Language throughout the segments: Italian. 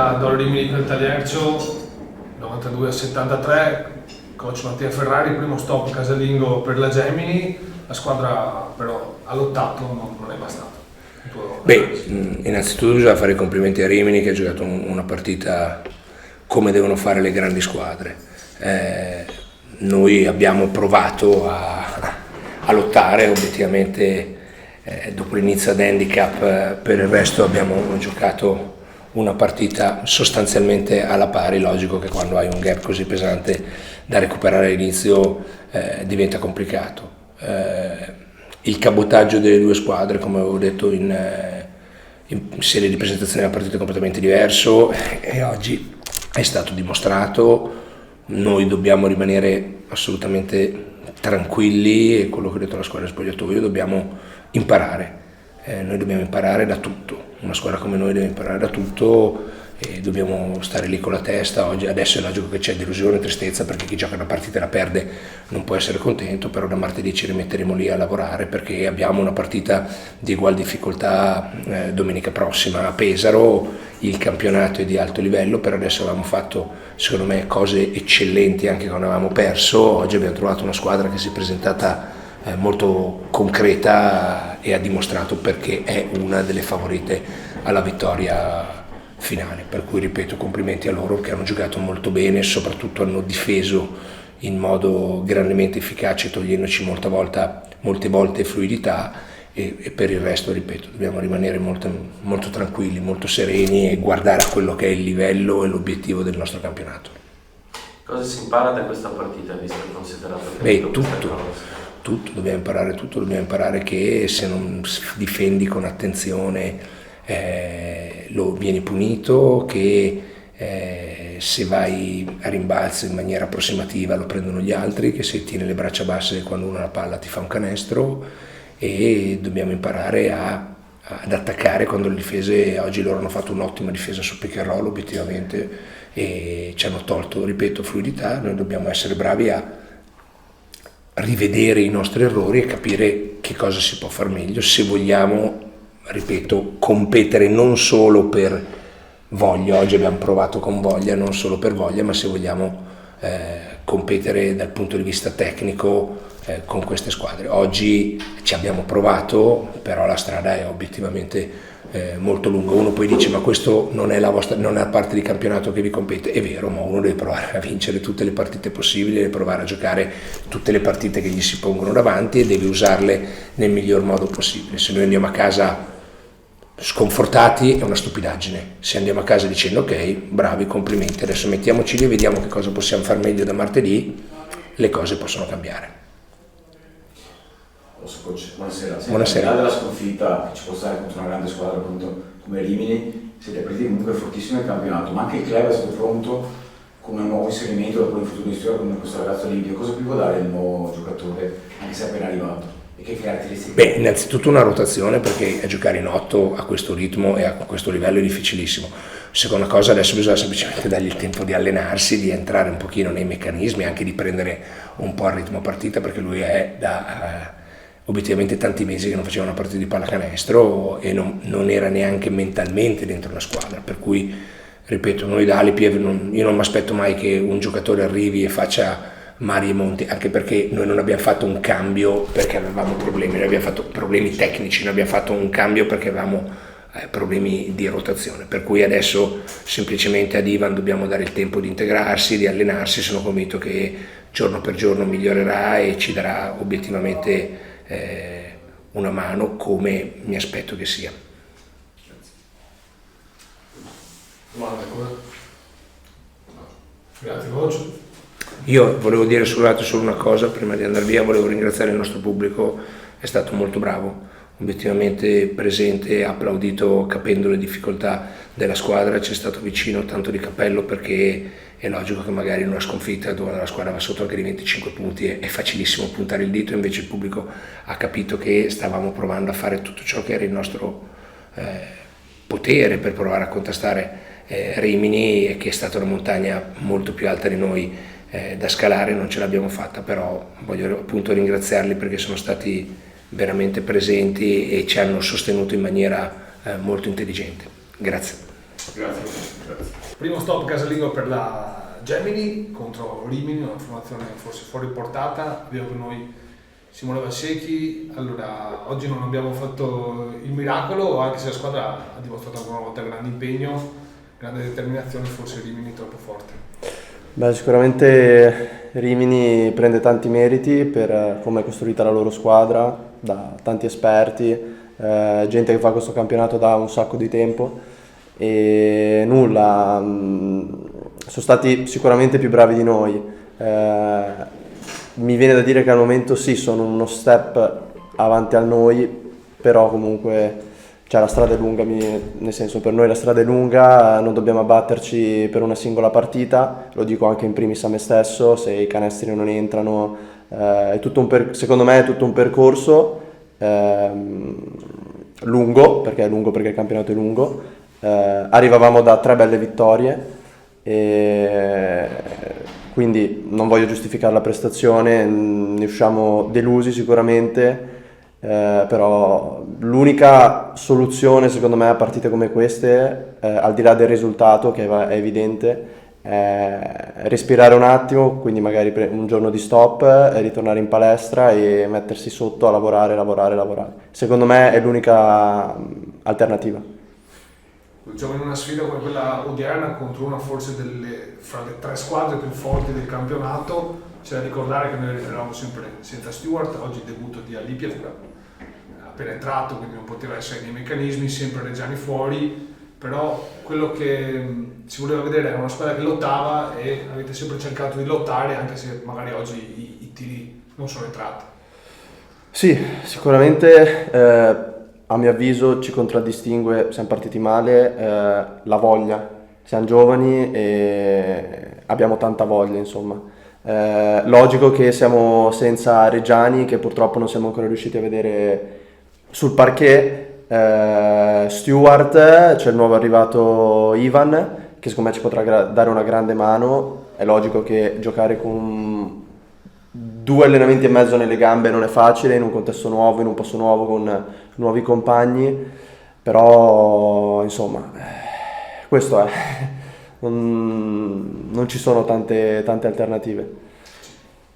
da Doro Rimini per il Tagliercio, 92 a 73, coach Mattia Ferrari, primo stop casalingo per la Gemini, la squadra però ha lottato, non è bastato. Innanzitutto bisogna fare i complimenti a Rimini che ha giocato una partita come devono fare le grandi squadre. Noi abbiamo provato a lottare, obiettivamente dopo l'inizio ad handicap, per il resto abbiamo giocato una partita sostanzialmente alla pari. Logico che quando hai un gap così pesante da recuperare all'inizio diventa complicato. Il cabotaggio delle due squadre, come avevo detto in serie di presentazione della partita, è completamente diverso e oggi è stato dimostrato. Noi dobbiamo rimanere assolutamente tranquilli e quello che ho detto alla squadra spogliatoio, dobbiamo imparare. Noi dobbiamo imparare da tutto, una squadra come noi deve imparare da tutto e dobbiamo stare lì con la testa. Adesso è logico che c'è delusione e tristezza perché chi gioca una partita e la perde non può essere contento, però da martedì ci rimetteremo lì a lavorare perché abbiamo una partita di ugual difficoltà domenica prossima a Pesaro. Il campionato è di alto livello, per adesso avevamo fatto secondo me cose eccellenti anche quando avevamo perso. Oggi abbiamo trovato una squadra che si è presentata molto concreta e ha dimostrato perché è una delle favorite alla vittoria finale, per cui ripeto complimenti a loro che hanno giocato molto bene, soprattutto hanno difeso in modo grandemente efficace togliendoci molte volte fluidità e per il resto ripeto dobbiamo rimanere molto tranquilli, molto sereni e guardare a quello che è il livello e l'obiettivo del nostro campionato. Cosa si impara da questa partita visto e considerato che tutto, dobbiamo imparare che se non difendi con attenzione lo vieni punito, che se vai a rimbalzo in maniera approssimativa lo prendono gli altri, che se tieni le braccia basse quando uno ha la palla ti fa un canestro e dobbiamo imparare ad attaccare quando le difese, oggi loro hanno fatto un'ottima difesa su pick and roll obiettivamente e ci hanno tolto, ripeto, fluidità. Noi dobbiamo essere bravi a rivedere i nostri errori e capire che cosa si può far meglio se vogliamo, ripeto, competere non solo per voglia. Oggi abbiamo provato con voglia, non solo per voglia, ma se vogliamo competere dal punto di vista tecnico con queste squadre. Oggi ci abbiamo provato, però la strada è obiettivamente molto lunga. Uno poi dice ma questo non è la parte di campionato che vi compete. È vero, ma uno deve provare a vincere tutte le partite possibili, deve provare a giocare tutte le partite che gli si pongono davanti e deve usarle nel miglior modo possibile. Se noi andiamo a casa sconfortati è una stupidaggine, se andiamo a casa dicendo ok, bravi, complimenti, adesso mettiamoci lì e vediamo che cosa possiamo far meglio da martedì, le cose possono cambiare. Buonasera. Buonasera. Al di là della sconfitta che ci può stare contro una grande squadra appunto come Rimini, siete partiti comunque fortissimi nel campionato, ma anche il club è stato pronto con un nuovo inserimento dopo l'infortunio di storia con questo ragazzo Olimpio. Cosa più può dare il nuovo giocatore anche se è appena arrivato? E che caratteristiche? Innanzitutto una rotazione, perché giocare in 8 a questo ritmo e a questo livello è difficilissimo. Seconda cosa, adesso bisogna semplicemente dargli il tempo di allenarsi, di entrare un pochino nei meccanismi, anche di prendere un po' il ritmo partita, perché lui è da obiettivamente tanti mesi che non faceva una partita di pallacanestro e non era neanche mentalmente dentro una squadra, per cui ripeto, noi da Alipiev io non mi aspetto mai che un giocatore arrivi e faccia mari e monti, anche perché noi non abbiamo fatto un cambio perché avevamo problemi, noi abbiamo fatto problemi tecnici, noi abbiamo fatto un cambio perché avevamo problemi di rotazione, per cui adesso semplicemente ad Ivan dobbiamo dare il tempo di integrarsi, di allenarsi. Sono convinto che giorno per giorno migliorerà e ci darà obiettivamente una mano, come mi aspetto che sia. Grazie coach. Io volevo dire solo una cosa prima di andare via, volevo ringraziare il nostro pubblico, è stato molto bravo, obiettivamente presente, ha applaudito capendo le difficoltà della squadra, ci è stato vicino, tanto di cappello, perché è logico che magari in una sconfitta dove la squadra va sotto anche di 25 punti è facilissimo puntare il dito, invece il pubblico ha capito che stavamo provando a fare tutto ciò che era il nostro potere per provare a contrastare Rimini, e che è stata una montagna molto più alta di noi da scalare, non ce l'abbiamo fatta, però voglio appunto ringraziarli perché sono stati veramente presenti e ci hanno sostenuto in maniera molto intelligente. Grazie. Grazie. Primo stop casalingo per la Gemini contro Rimini, una formazione forse fuori portata. Abbiamo con noi Simone Valsecchi. Allora, oggi non abbiamo fatto il miracolo, anche se la squadra ha dimostrato ancora una volta grande impegno, grande determinazione, forse Rimini troppo forte. Beh, sicuramente Rimini prende tanti meriti per come è costruita la loro squadra, da tanti esperti, gente che fa questo campionato da un sacco di tempo e nulla, sono stati sicuramente più bravi di noi. Mi viene da dire che al momento sì, sono uno step avanti a noi, però comunque la strada è lunga, nel senso, per noi la strada è lunga, non dobbiamo abbatterci per una singola partita, lo dico anche in primis a me stesso, se i canestri non entrano, secondo me è tutto un percorso lungo, perché il campionato è lungo, arrivavamo da 3 belle vittorie, e quindi non voglio giustificare la prestazione, ne usciamo delusi sicuramente. Però l'unica soluzione secondo me a partite come queste, al di là del risultato che è evidente, è respirare un attimo, quindi magari un giorno di stop, ritornare in palestra e mettersi sotto a lavorare. Secondo me è l'unica alternativa. Giochiamo in una sfida come quella odierna contro una forse fra le 3 squadre più forti del campionato. C'è da ricordare che noi eravamo sempre senza Stewart, oggi il debutto di Alipiev, appena entrato, quindi non poteva essere nei meccanismi, sempre Reggiani fuori, però quello che si voleva vedere era una squadra che lottava e avete sempre cercato di lottare, anche se magari oggi i tiri non sono entrati. Sì, sicuramente a mio avviso ci contraddistingue, siamo partiti male, la voglia, siamo giovani e abbiamo tanta voglia, insomma. Logico che siamo senza Reggiani, che purtroppo non siamo ancora riusciti a vedere sul parquet. Stewart, c'è il nuovo arrivato Ivan, che secondo me ci potrà dare una grande mano. È logico che giocare con 2 allenamenti e mezzo nelle gambe non è facile, in un contesto nuovo, in un posto nuovo, con nuovi compagni, però insomma questo è. Non ci sono tante alternative.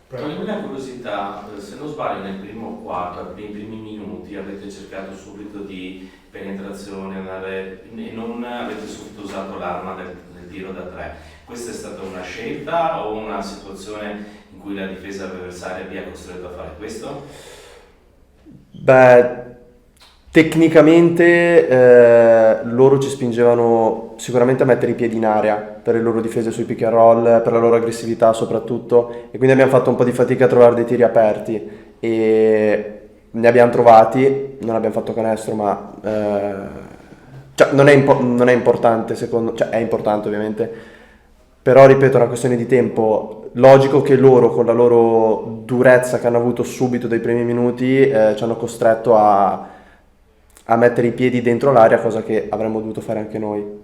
Toglimi una curiosità, se non sbaglio nel primo quarto, nei primi minuti avete cercato subito di penetrazione e non avete subito usato l'arma del tiro da 3. Questa è stata una scelta o una situazione in cui la difesa avversaria vi ha costretto a fare questo? Beh, tecnicamente loro ci spingevano sicuramente a mettere i piedi in area per le loro difese sui pick and roll, per la loro aggressività soprattutto, e quindi abbiamo fatto un po' di fatica a trovare dei tiri aperti e ne abbiamo trovati, non abbiamo fatto canestro, ma non è importante, è importante ovviamente, però ripeto, è una questione di tempo. Logico che loro, con la loro durezza che hanno avuto subito dai primi minuti, ci hanno costretto a mettere i piedi dentro l'area, cosa che avremmo dovuto fare anche noi.